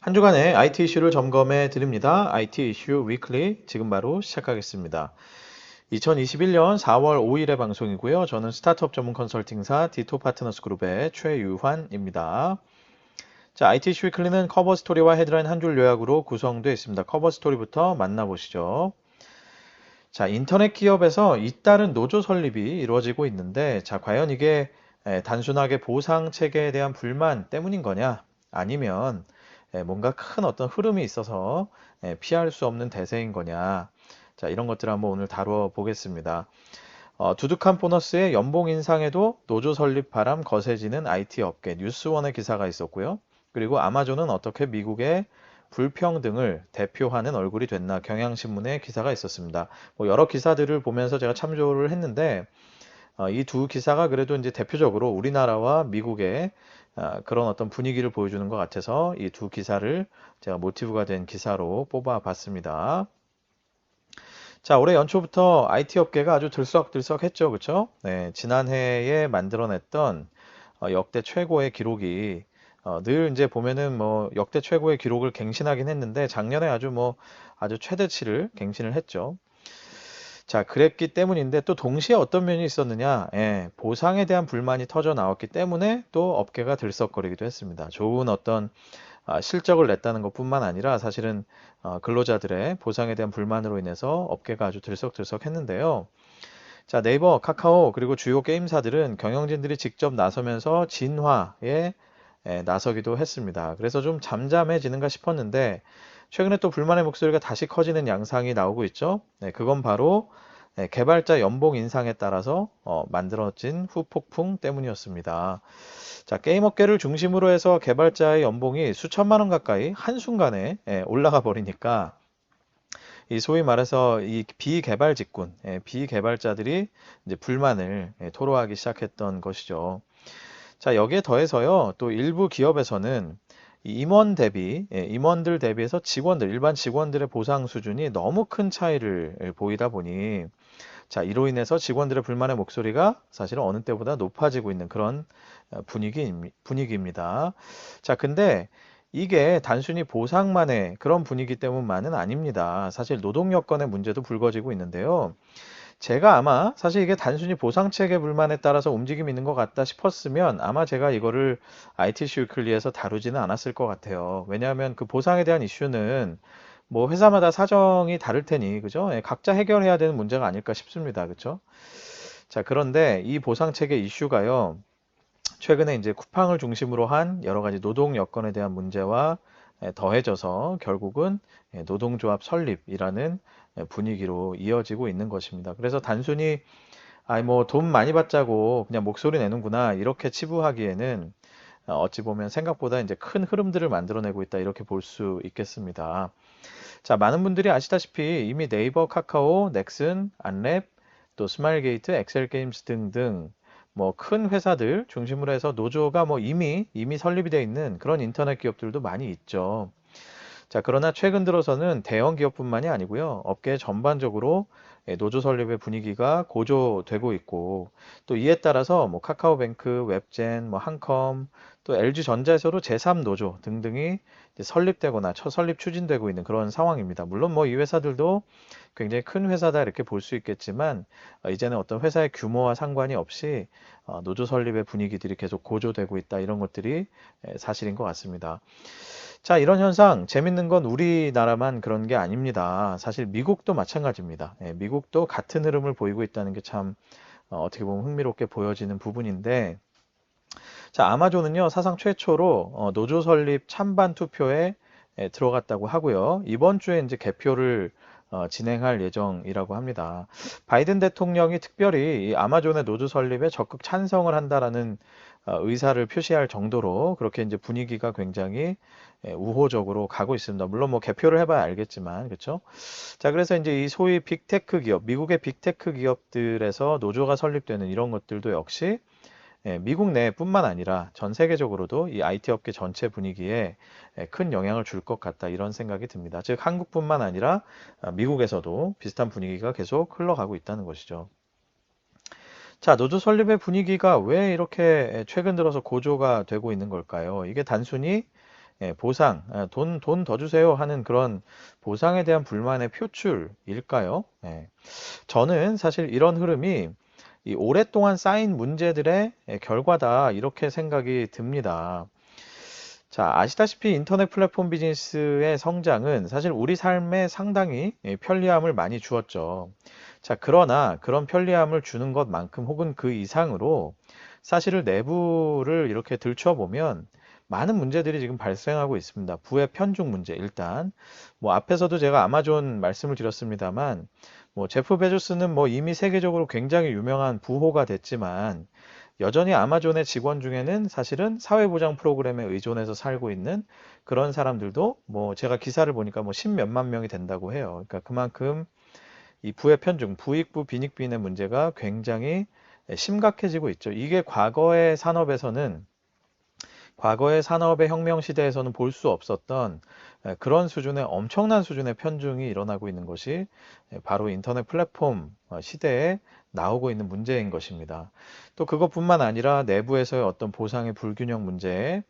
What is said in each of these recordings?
한 주간의 IT 이슈를 점검해 드립니다. IT 이슈 위클리 지금 바로 시작하겠습니다. 2021년 4월 5일의 방송이고요. 저는 스타트업 전문 컨설팅사 디토 파트너스 그룹의 최유환입니다. 자, IT 이슈 위클리는 커버 스토리와 헤드라인 한 줄 요약으로 구성되어 있습니다. 커버 스토리부터 만나보시죠. 자, 인터넷 기업에서 잇따른 노조 설립이 이루어지고 있는데, 자, 과연 이게 단순하게 보상 체계에 대한 불만 때문인 거냐? 아니면 뭔가 큰 어떤 흐름이 있어서 피할 수 없는 대세인 거냐? 자, 이런 것들을 한번 오늘 다뤄 보겠습니다. 두둑한 보너스의 연봉 인상에도 노조 설립 바람 거세지는 IT 업계 뉴스원의 기사가 있었고요. 그리고 아마존은 어떻게 미국의 불평등을 대표하는 얼굴이 됐나 경향신문의 기사가 있었습니다. 뭐 여러 기사들을 보면서 제가 참조를 했는데 이 두 기사가 그래도 이제 대표적으로 우리나라와 미국의 그런 어떤 분위기를 보여주는 것 같아서 이 두 기사를 제가 모티브가 된 기사로 뽑아봤습니다. 자, 올해 연초부터 IT 업계가 아주 들썩들썩했죠, 그쵸? 네, 지난해에 만들어냈던 역대 최고의 기록이 늘 이제 보면은 뭐 역대 최고의 기록을 갱신하긴 했는데 작년에 아주 최대치를 갱신을 했죠. 자, 그랬기 때문인데 또 동시에 어떤 면이 있었느냐? 예, 보상에 대한 불만이 터져 나왔기 때문에 또 업계가 들썩거리기도 했습니다. 좋은 어떤 실적을 냈다는 것뿐만 아니라 사실은 근로자들의 보상에 대한 불만으로 인해서 업계가 아주 들썩들썩했는데요. 자, 네이버, 카카오, 그리고 주요 게임사들은 경영진들이 직접 나서면서 진화에 나서기도 했습니다. 그래서 좀 잠잠해지는가 싶었는데, 최근에 또 불만의 목소리가 다시 커지는 양상이 나오고 있죠. 네, 그건 바로 개발자 연봉 인상에 따라서 만들어진 후폭풍 때문이었습니다. 자, 게임 업계를 중심으로 해서 개발자의 연봉이 수천만 원 가까이 한순간에 올라가 버리니까 이 소위 말해서 이 비개발 직군, 비개발자들이 이제 불만을 토로하기 시작했던 것이죠. 자, 여기에 더해서요, 또 일부 기업에서는 이 임원들 대비해서 직원들, 일반 직원들의 보상 수준이 너무 큰 차이를 보이다 보니, 자, 이로 인해서 직원들의 불만의 목소리가 사실은 어느 때보다 높아지고 있는 그런 분위기입니다. 자, 근데 이게 단순히 보상만의 그런 분위기 때문만은 아닙니다. 사실 노동 여건의 문제도 불거지고 있는데요. 제가 아마 사실 이게 단순히 보상 체계 불만에 따라서 움직임이 있는 것 같다 싶었으면 아마 제가 이거를 ITC 위클리에서 다루지는 않았을 것 같아요. 왜냐하면 그 보상에 대한 이슈는 뭐 회사마다 사정이 다를 테니 그죠? 예, 각자 해결해야 되는 문제가 아닐까 싶습니다. 그죠? 자, 그런데 이 보상 체계 이슈가요. 최근에 이제 쿠팡을 중심으로 한 여러 가지 노동 여건에 대한 문제와 더해져서 결국은 노동조합 설립이라는 분위기로 이어지고 있는 것입니다. 그래서 단순히 아이 뭐 돈 많이 받자고 그냥 목소리 내는구나 이렇게 치부하기에는 어찌 보면 생각보다 이제 큰 흐름들을 만들어내고 있다 이렇게 볼 수 있겠습니다. 자, 많은 분들이 아시다시피 이미 네이버, 카카오, 넥슨, 안랩, 또 스마일게이트, 엑셀게임스 등등 뭐 큰 회사들 중심으로 해서 노조가 뭐 이미 설립이 되어 있는 그런 인터넷 기업들도 많이 있죠. 자, 그러나 최근 들어서는 대형 기업뿐만이 아니고요. 업계 전반적으로 노조 설립의 분위기가 고조되고 있고 또 이에 따라서 뭐 카카오뱅크, 웹젠, 뭐 한컴, 또 LG전자에서도 제3노조 등등이 이제 설립되거나 설립 추진되고 있는 그런 상황입니다. 물론 뭐 이 회사들도 굉장히 큰 회사다 이렇게 볼 수 있겠지만 이제는 어떤 회사의 규모와 상관이 없이 노조 설립의 분위기들이 계속 고조되고 있다 이런 것들이 사실인 것 같습니다. 자, 이런 현상, 재밌는 건 우리나라만 그런 게 아닙니다. 사실 미국도 마찬가지입니다. 미국도 같은 흐름을 보이고 있다는 게 참 어떻게 보면 흥미롭게 보여지는 부분인데, 자, 아마존은요, 사상 최초로 노조 설립 찬반 투표에 들어갔다고 하고요. 이번 주에 이제 개표를 진행할 예정이라고 합니다. 바이든 대통령이 특별히 이 아마존의 노조 설립에 적극 찬성을 한다라는 의사를 표시할 정도로 그렇게 이제 분위기가 굉장히 우호적으로 가고 있습니다. 물론 뭐 개표를 해봐야 알겠지만, 그렇죠? 자, 그래서 이제 이 소위 빅테크 기업, 미국의 빅테크 기업들에서 노조가 설립되는 이런 것들도 역시 미국 내뿐만 아니라 전 세계적으로도 이 IT 업계 전체 분위기에 큰 영향을 줄 것 같다 이런 생각이 듭니다. 즉 한국뿐만 아니라 미국에서도 비슷한 분위기가 계속 흘러가고 있다는 것이죠. 자, 노조 설립의 분위기가 왜 이렇게 최근 들어서 고조가 되고 있는 걸까요? 이게 단순히 보상, 돈 더 주세요 하는 그런 보상에 대한 불만의 표출일까요? 저는 사실 이런 흐름이 이 오랫동안 쌓인 문제들의 결과다 이렇게 생각이 듭니다. 자, 아시다시피 인터넷 플랫폼 비즈니스의 성장은 사실 우리 삶에 상당히 편리함을 많이 주었죠. 자, 그러나 그런 편리함을 주는 것만큼 혹은 그 이상으로 사실을 내부를 이렇게 들춰보면 많은 문제들이 지금 발생하고 있습니다. 부의 편중 문제, 일단. 뭐 앞에서도 제가 아마존 말씀을 드렸습니다만, 뭐 제프 베조스는 뭐 이미 세계적으로 굉장히 유명한 부호가 됐지만, 여전히 아마존의 직원 중에는 사실은 사회보장 프로그램에 의존해서 살고 있는 그런 사람들도 뭐 제가 기사를 보니까 뭐 십몇만 명이 된다고 해요. 그러니까 그만큼 이 부의 편중, 부익부 빈익빈의 문제가 굉장히 심각해지고 있죠. 이게 과거의 산업의 혁명 시대에서는 볼 수 없었던 그런 수준의 엄청난 수준의 편중이 일어나고 있는 것이 바로 인터넷 플랫폼 시대에 나오고 있는 문제인 것입니다. 또 그것뿐만 아니라 내부에서의 어떤 보상의 불균형 문제,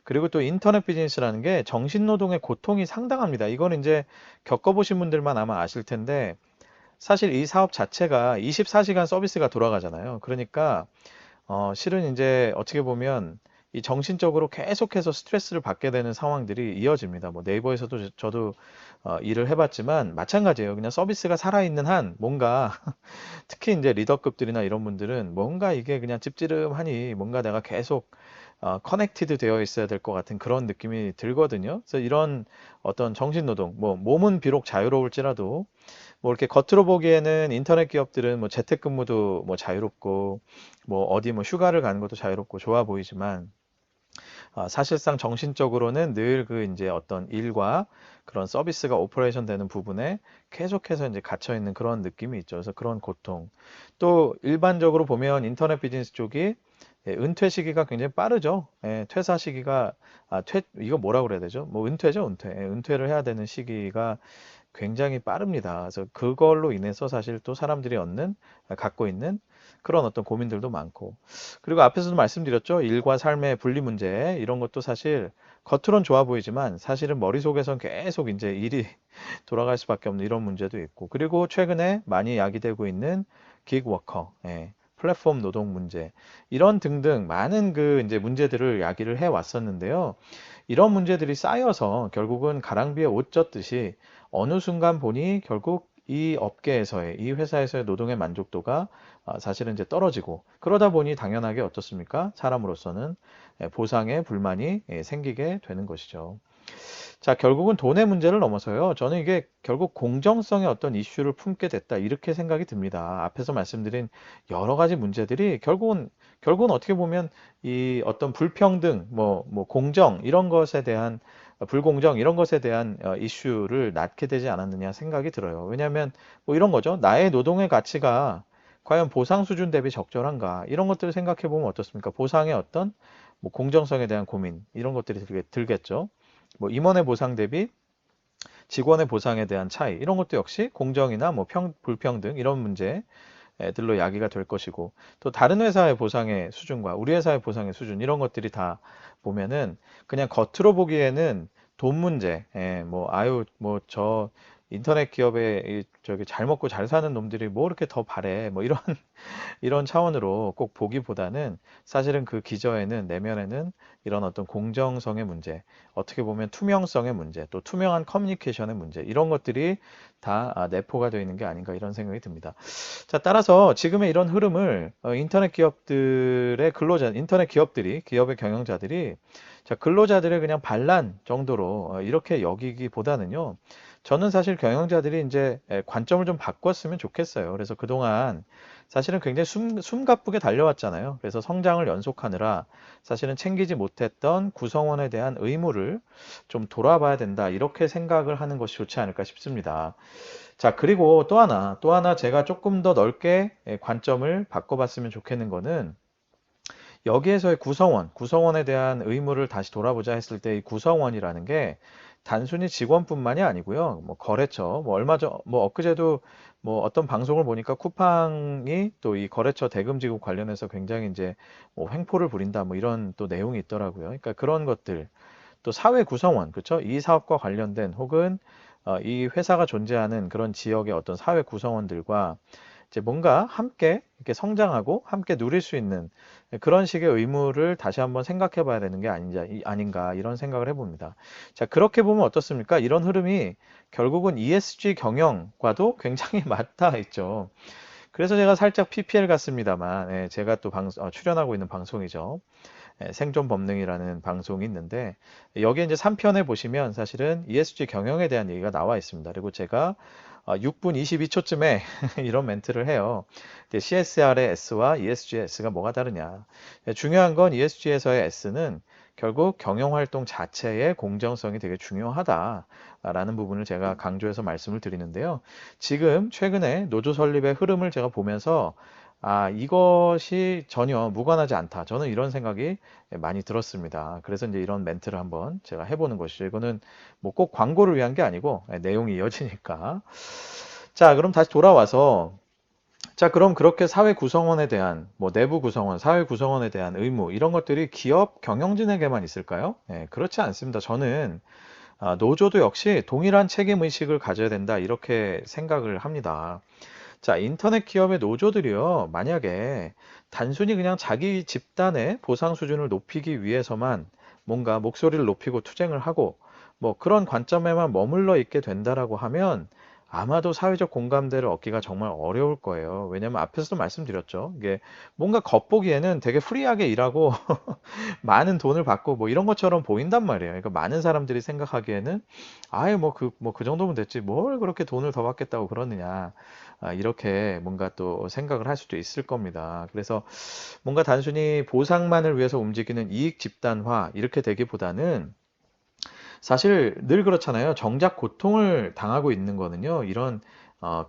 그리고 또 인터넷 비즈니스라는 게 정신노동의 고통이 상당합니다. 이건 이제 겪어보신 분들만 아마 아실 텐데, 사실 이 사업 자체가 24시간 서비스가 돌아가잖아요. 그러니까 실은 이제 어떻게 보면 이 정신적으로 계속해서 스트레스를 받게 되는 상황들이 이어집니다. 뭐 네이버에서도 저도 일을 해봤지만 마찬가지예요. 그냥 서비스가 살아있는 한 뭔가 특히 이제 리더급들이나 이런 분들은 뭔가 이게 그냥 찝찝하니 뭔가 내가 계속 커넥티드 되어 있어야 될 것 같은 그런 느낌이 들거든요. 그래서 이런 어떤 정신노동, 뭐 몸은 비록 자유로울지라도 뭐 이렇게 겉으로 보기에는 인터넷 기업들은 뭐 재택근무도 뭐 자유롭고 뭐 어디 뭐 휴가를 가는 것도 자유롭고 좋아 보이지만 사실상 정신적으로는 늘 그 이제 어떤 일과 그런 서비스가 오퍼레이션 되는 부분에 계속해서 이제 갇혀 있는 그런 느낌이 있죠. 그래서 그런 고통. 또 일반적으로 보면 인터넷 비즈니스 쪽이 은퇴 시기가 굉장히 빠르죠. 퇴사 시기가 이거 뭐라 그래야 되죠? 뭐 은퇴죠, 은퇴. 은퇴를 해야 되는 시기가 굉장히 빠릅니다. 그래서 그걸로 인해서 사실 또 사람들이 갖고 있는 그런 어떤 고민들도 많고. 그리고 앞에서도 말씀드렸죠. 일과 삶의 분리 문제, 이런 것도 사실 겉으론 좋아 보이지만 사실은 머릿속에선 계속 이제 일이 돌아갈 수밖에 없는 이런 문제도 있고. 그리고 최근에 많이 야기되고 있는 기그워커, 플랫폼 노동 문제, 이런 등등 많은 그 이제 문제들을 야기를 해 왔었는데요. 이런 문제들이 쌓여서 결국은 가랑비에 옷 젖듯이 어느 순간 보니 결국 이 업계에서의, 이 회사에서의 노동의 만족도가 사실은 이제 떨어지고, 그러다 보니 당연하게 어떻습니까? 사람으로서는 보상에 불만이 생기게 되는 것이죠. 자, 결국은 돈의 문제를 넘어서요. 저는 이게 결국 공정성의 어떤 이슈를 품게 됐다. 이렇게 생각이 듭니다. 앞에서 말씀드린 여러 가지 문제들이 결국은 어떻게 보면 이 어떤 불평등, 뭐 공정, 이런 것에 대한 불공정, 이런 것에 대한 이슈를 낳게 되지 않았느냐 생각이 들어요. 왜냐하면 뭐 이런 거죠. 나의 노동의 가치가 과연 보상 수준 대비 적절한가? 이런 것들을 생각해 보면 어떻습니까? 보상의 어떤 뭐 공정성에 대한 고민, 이런 것들이 들겠죠. 뭐 임원의 보상 대비 직원의 보상에 대한 차이, 이런 것도 역시 공정이나 뭐 불평등 이런 문제들로 야기가 될 것이고, 또 다른 회사의 보상의 수준과 우리 회사의 보상의 수준, 이런 것들이 다 보면은 그냥 겉으로 보기에는 돈 문제, 뭐 아유 뭐 저 인터넷 기업에 저기 잘 먹고 잘 사는 놈들이 뭐 이렇게 더 바래, 뭐 이런 차원으로 꼭 보기보다는 사실은 그 기저에는, 내면에는 이런 어떤 공정성의 문제, 어떻게 보면 투명성의 문제, 또 투명한 커뮤니케이션의 문제, 이런 것들이 다 내포가 되어 있는 게 아닌가, 이런 생각이 듭니다. 자, 따라서 지금의 이런 흐름을 인터넷 기업들이, 기업의 경영자들이 자, 근로자들의 그냥 반란 정도로 이렇게 여기기보다는요, 저는 사실 경영자들이 이제 관점을 좀 바꿨으면 좋겠어요. 그래서 그동안 사실은 굉장히 숨가쁘게 달려왔잖아요. 그래서 성장을 연속하느라 사실은 챙기지 못했던 구성원에 대한 의무를 좀 돌아봐야 된다. 이렇게 생각을 하는 것이 좋지 않을까 싶습니다. 자, 그리고 또 하나 제가 조금 더 넓게 관점을 바꿔봤으면 좋겠는 거는 여기에서의 구성원에 대한 의무를 다시 돌아보자 했을 때 이 구성원이라는 게 단순히 직원뿐만이 아니고요. 뭐 거래처, 뭐 엊그제도 뭐 어떤 방송을 보니까 쿠팡이 또 이 거래처 대금 지급 관련해서 굉장히 이제 뭐 횡포를 부린다 뭐 이런 또 내용이 있더라고요. 그러니까 그런 것들, 또 사회 구성원, 그렇죠? 이 사업과 관련된 혹은 이 회사가 존재하는 그런 지역의 어떤 사회 구성원들과 이제 뭔가 함께 이렇게 성장하고 함께 누릴 수 있는 그런 식의 의무를 다시 한번 생각해 봐야 되는 게 아닌가 이런 생각을 해봅니다. 자, 그렇게 보면 어떻습니까? 이런 흐름이 결국은 ESG 경영과도 굉장히 맞닿아 있죠. 그래서 제가 살짝 PPL 같습니다만, 제가 또 출연하고 있는 방송이죠. 생존 법능이라는 방송이 있는데, 여기에 이제 3편에 보시면 사실은 ESG 경영에 대한 얘기가 나와 있습니다. 그리고 제가 6분 22초쯤에 이런 멘트를 해요. CSR의 S와 ESG의 S가 뭐가 다르냐. 중요한 건 ESG에서의 S는 결국 경영활동 자체의 공정성이 되게 중요하다라는 부분을 제가 강조해서 말씀을 드리는데요. 지금 최근에 노조 설립의 흐름을 제가 보면서 이것이 전혀 무관하지 않다. 저는 이런 생각이 많이 들었습니다. 그래서 이제 이런 멘트를 한번 제가 해보는 것이죠. 이거는 뭐 꼭 광고를 위한 게 아니고 내용이 이어지니까. 자, 그럼 다시 돌아와서 자, 그럼 그렇게 사회 구성원에 대한 뭐 내부 구성원, 사회 구성원에 대한 의무 이런 것들이 기업 경영진에게만 있을까요? 그렇지 않습니다. 저는 노조도 역시 동일한 책임 의식을 가져야 된다 이렇게 생각을 합니다. 자, 인터넷 기업의 노조들이요, 만약에 단순히 그냥 자기 집단의 보상 수준을 높이기 위해서만 뭔가 목소리를 높이고 투쟁을 하고 뭐 그런 관점에만 머물러 있게 된다라고 하면 아마도 사회적 공감대를 얻기가 정말 어려울 거예요. 왜냐면 앞에서도 말씀드렸죠. 이게 뭔가 겉보기에는 되게 프리하게 일하고 많은 돈을 받고 뭐 이런 것처럼 보인단 말이에요. 그러니까 많은 사람들이 생각하기에는 아예 뭐 그 정도면 됐지 뭘 그렇게 돈을 더 받겠다고 그러느냐. 이렇게 뭔가 또 생각을 할 수도 있을 겁니다. 그래서 뭔가 단순히 보상만을 위해서 움직이는 이익 집단화 이렇게 되기보다는 사실 늘 그렇잖아요. 정작 고통을 당하고 있는 거는요. 이런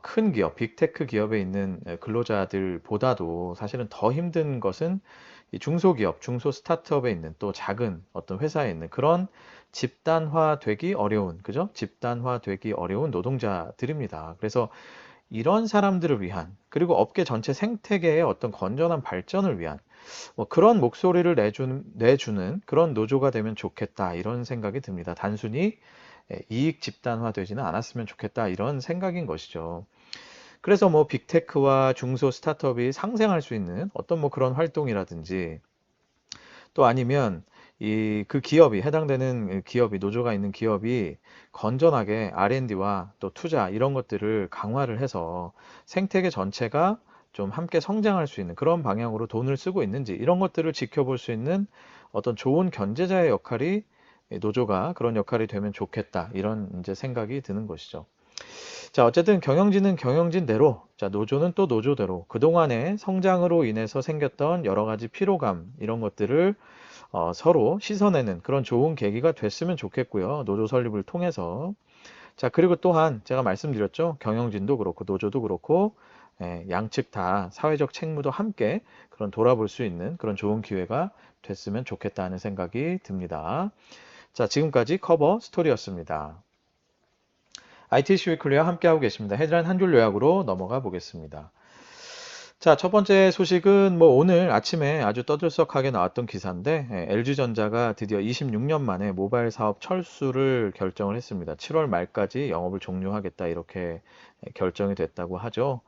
큰 기업, 빅테크 기업에 있는 근로자들보다도 사실은 더 힘든 것은 이 중소기업, 중소 스타트업에 있는 또 작은 어떤 회사에 있는 그런 집단화 되기 어려운, 그죠? 집단화 되기 어려운 노동자들입니다. 그래서 이런 사람들을 위한, 그리고 업계 전체 생태계의 어떤 건전한 발전을 위한 뭐 그런 목소리를 내주는 그런 노조가 되면 좋겠다 이런 생각이 듭니다. 단순히 이익 집단화 되지는 않았으면 좋겠다 이런 생각인 것이죠. 그래서 뭐 빅테크와 중소 스타트업이 상생할 수 있는 어떤 뭐 그런 활동이라든지 또 아니면 그 기업이 해당되는 기업이 노조가 있는 기업이 건전하게 R&D와 또 투자 이런 것들을 강화를 해서 생태계 전체가 좀 함께 성장할 수 있는 그런 방향으로 돈을 쓰고 있는지 이런 것들을 지켜볼 수 있는 어떤 좋은 견제자의 역할이 노조가 그런 역할이 되면 좋겠다 이런 이제 생각이 드는 것이죠. 자, 어쨌든 경영진은 경영진대로, 자, 노조는 또 노조대로 그동안의 성장으로 인해서 생겼던 여러 가지 피로감 이런 것들을 서로 씻어내는 그런 좋은 계기가 됐으면 좋겠고요. 노조 설립을 통해서. 자, 그리고 또한 제가 말씀드렸죠. 경영진도 그렇고 노조도 그렇고 양측 다 사회적 책무도 함께 그런 돌아볼 수 있는 그런 좋은 기회가 됐으면 좋겠다는 생각이 듭니다. 자, 지금까지 커버 스토리였습니다. ITC 위클리와 함께하고 계십니다. 헤드라인 한 줄 요약으로 넘어가 보겠습니다. 자, 첫 번째 소식은 뭐 오늘 아침에 아주 떠들썩하게 나왔던 기사인데 LG전자가 드디어 26년 만에 모바일 사업 철수를 결정을 했습니다. 7월 말까지 영업을 종료하겠다 이렇게 결정이 됐다고 하죠.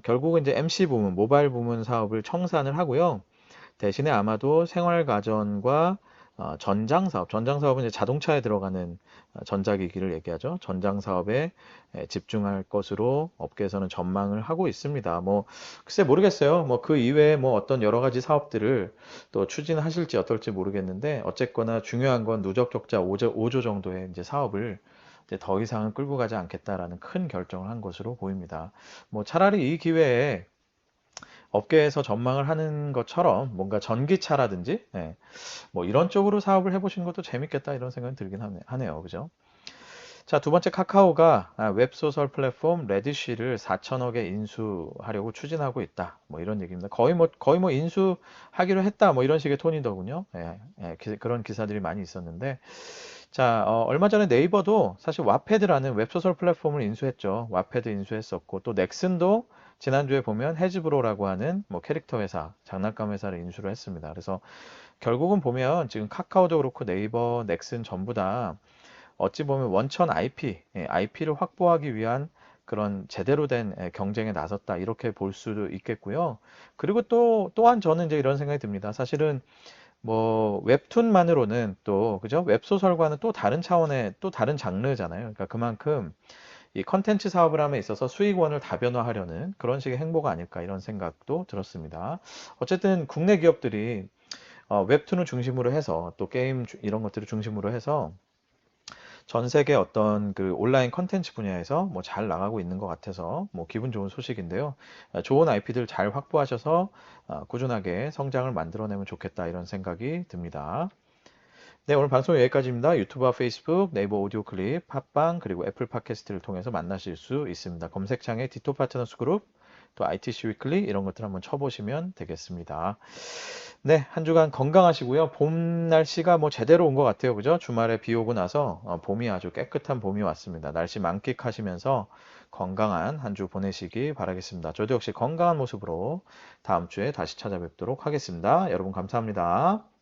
결국은 이제 MC 부문, 모바일 부문 사업을 청산을 하고요. 대신에 아마도 생활가전과 전장사업, 전장사업은 이제 자동차에 들어가는 전자기기를 얘기하죠. 전장사업에 집중할 것으로 업계에서는 전망을 하고 있습니다. 뭐 글쎄 모르겠어요. 뭐 그 이외에 뭐 어떤 여러 가지 사업들을 또 추진하실지 어떨지 모르겠는데 어쨌거나 중요한 건 누적 적자 5조 정도의 이제 사업을 이제 더 이상은 끌고 가지 않겠다라는 큰 결정을 한 것으로 보입니다. 뭐 차라리 이 기회에 업계에서 전망을 하는 것처럼 뭔가 전기차라든지 뭐 이런 쪽으로 사업을 해보시는 것도 재밌겠다 이런 생각이 들긴 하네요. 그죠? 자, 두 번째 카카오가 웹소설 플랫폼 레디쉬를 4천억에 인수하려고 추진하고 있다. 뭐 이런 얘기입니다. 거의 뭐 인수하기로 했다. 뭐 이런 식의 톤이더군요. 그런 기사들이 많이 있었는데 자, 얼마 전에 네이버도 사실 와패드라는 웹소설 플랫폼을 인수했죠. 와패드 인수했었고, 또 넥슨도 지난주에 보면 해즈브로라고 하는 뭐 캐릭터 회사, 장난감 회사를 인수를 했습니다. 그래서 결국은 보면 지금 카카오도 그렇고 네이버, 넥슨 전부 다 어찌 보면 원천 IP, IP를 확보하기 위한 그런 제대로 된 경쟁에 나섰다 이렇게 볼 수도 있겠고요. 그리고 또한 저는 이제 이런 생각이 듭니다. 사실은 뭐 웹툰만으로는 또 그죠? 웹소설과는 또 다른 차원의 또 다른 장르잖아요. 그러니까 그만큼 이 컨텐츠 사업을 함에 있어서 수익원을 다변화하려는 그런 식의 행보가 아닐까 이런 생각도 들었습니다. 어쨌든 국내 기업들이 웹툰을 중심으로 해서 또 게임 이런 것들을 중심으로 해서 전 세계 어떤 그 온라인 컨텐츠 분야에서 뭐 잘 나가고 있는 것 같아서 뭐 기분 좋은 소식인데요. 좋은 IP들 잘 확보하셔서 꾸준하게 성장을 만들어내면 좋겠다 이런 생각이 듭니다. 네, 오늘 방송 여기까지입니다. 유튜브와 페이스북, 네이버 오디오 클립, 팟빵, 그리고 애플 팟캐스트를 통해서 만나실 수 있습니다. 검색창에 디토 파트너스 그룹, 또 ITC 위클리 이런 것들 한번 쳐보시면 되겠습니다. 네, 한 주간 건강하시고요. 봄 날씨가 뭐 제대로 온 것 같아요. 그죠? 주말에 비 오고 나서 봄이 아주 깨끗한 봄이 왔습니다. 날씨 만끽하시면서 건강한 한 주 보내시기 바라겠습니다. 저도 역시 건강한 모습으로 다음 주에 다시 찾아뵙도록 하겠습니다. 여러분 감사합니다.